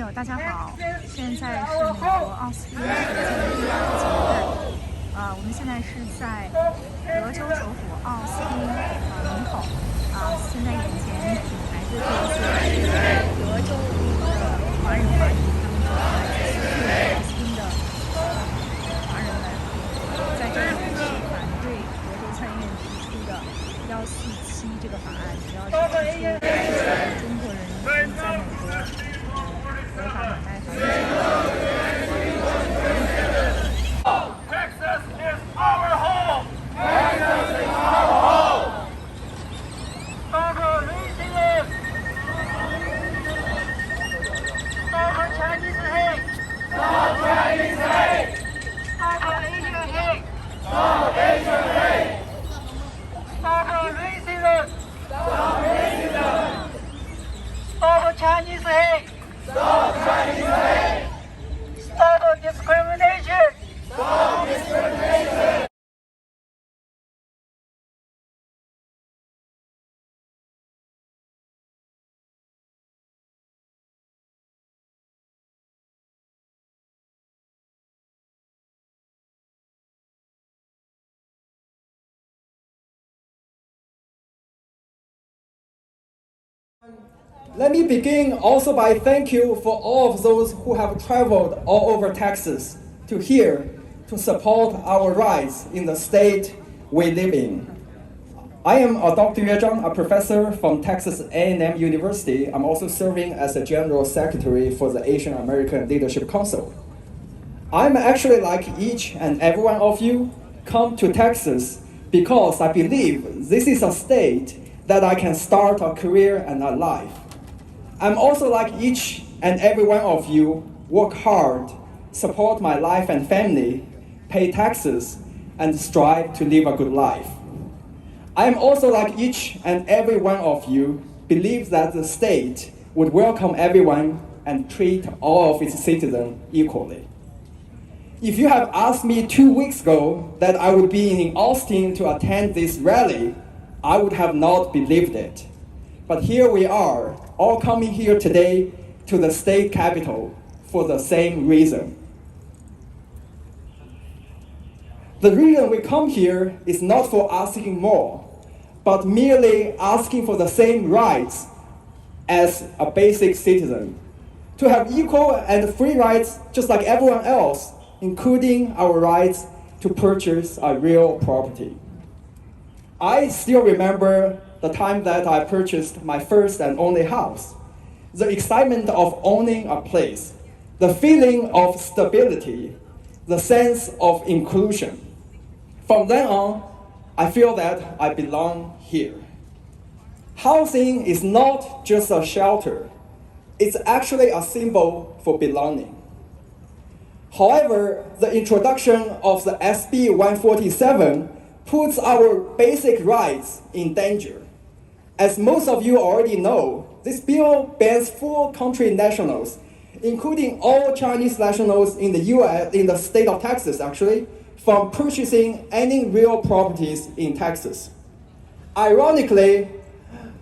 友，大家好！现在是美国奥斯汀时间的第二个节日。我们现在是在德州首府奥斯汀门口。现在眼前举牌的这些是德州的华人华裔，他们主要来自奥斯汀的华人们，在这里是反对德州参议院提出的147这个法案，主要是提出中国人在美国合法买卖房地产。Texas is our home. Texas is our home. Stop racism. Stop Chinese hate. Stop Chinese hate. Stop Asian hate. Stop Asian hate. Stop racism. Stop racism. Stop Chinese hate. Stop Chinese hate. Stop discrimination. Stop discrimination. Let me begin also by thank you for all of those who have traveled all over Texas to here to support our rights in the state we live in. I am Dr. Yue Zhang, a professor from Texas A&M University. I'm also serving as the General Secretary for the Asian American Leadership Council. I'm actually like each and every one of you come to Texas because I believe this is a state that I can start a career and a life. I'm also like each and every one of you, work hard, support my life and family, pay taxes, and strive to live a good life. I am also like each and every one of you, believe that the state would welcome everyone and treat all of its citizens equally. If you have asked me 2 weeks ago that I would be in Austin to attend this rally, I would have not believed it. But here we are, all coming here today to the state capitol for the same reason. The reason we come here is not for asking more, but merely asking for the same rights as a basic citizen, to have equal and free rights just like everyone else, including our rights to purchase a real property. I still remember the time that I purchased my first and only house, the excitement of owning a place, the feeling of stability, the sense of inclusion. From then on, I feel that I belong here. Housing is not just a shelter, it's actually a symbol for belonging. However, the introduction of the SB 147 puts our basic rights in danger. As most of you already know, this bill bans full country nationals, including all Chinese nationals in the US, in the state of Texas actually, from purchasing any real properties in Texas. Ironically,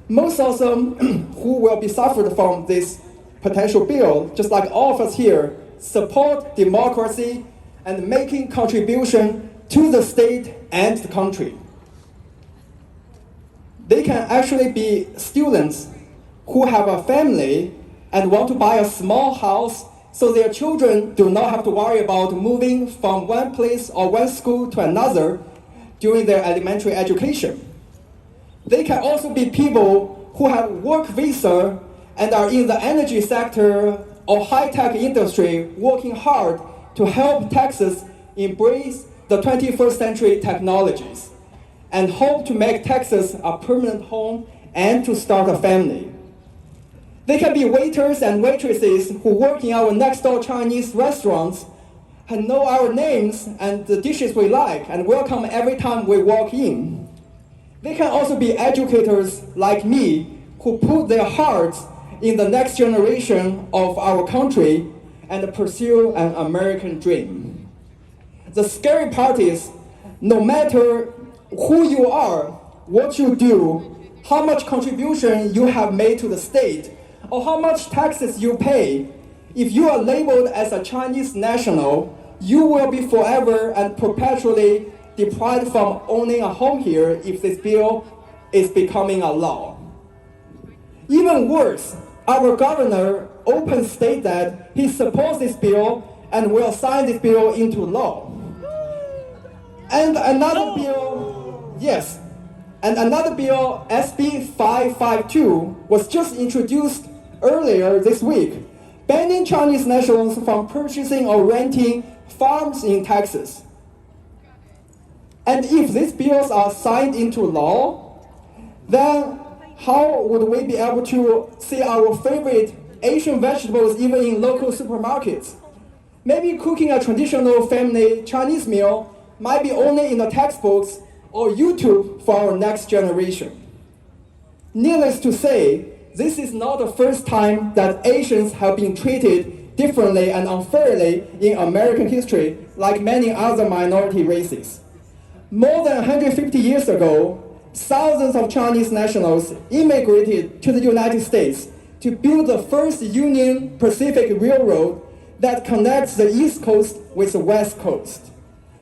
most of them who will be suffered from this potential bill, just like all of us here, support democracy and making contribution to the state and the country. They can actually be students who have a family and want to buy a small house so their children do not have to worry about moving from one place or one school to another during their elementary education. They can also be people who have work visa and are in the energy sector or high-tech industry working hard to help Texas embrace the 21st century technologies and hope to make Texas a permanent home and to start a family. They can be waiters and waitresses who work in our next-door Chinese restaurants and know our names and the dishes we like and welcome every time we walk in. They can also be educators like me who put their hearts in the next generation of our country and pursue an American dream. The scary part is, no matter who you are, what you do, how much contribution you have made to the state, or how much taxes you pay, if you are labeled as a Chinese national, you will be forever and perpetually deprived from owning a home here if this bill is becoming a law. Even worse, our governor openly stated that he supports this bill and will sign this bill into law. And another bill, SB 552, was just introduced earlier this week, banning Chinese nationals from purchasing or renting farms in Texas. And if these bills are signed into law, then how would we be able to see our favorite Asian vegetables even in local supermarkets? Maybe cooking a traditional family Chinese meal might be only in the textbooks or YouTube for our next generation. Needless to say, this is not the first time that Asians have been treated differently and unfairly in American history, like many other minority races. More than 150 years ago, thousands of Chinese nationals immigrated to the United States to build the first Union Pacific Railroad that connects the East Coast with the West Coast.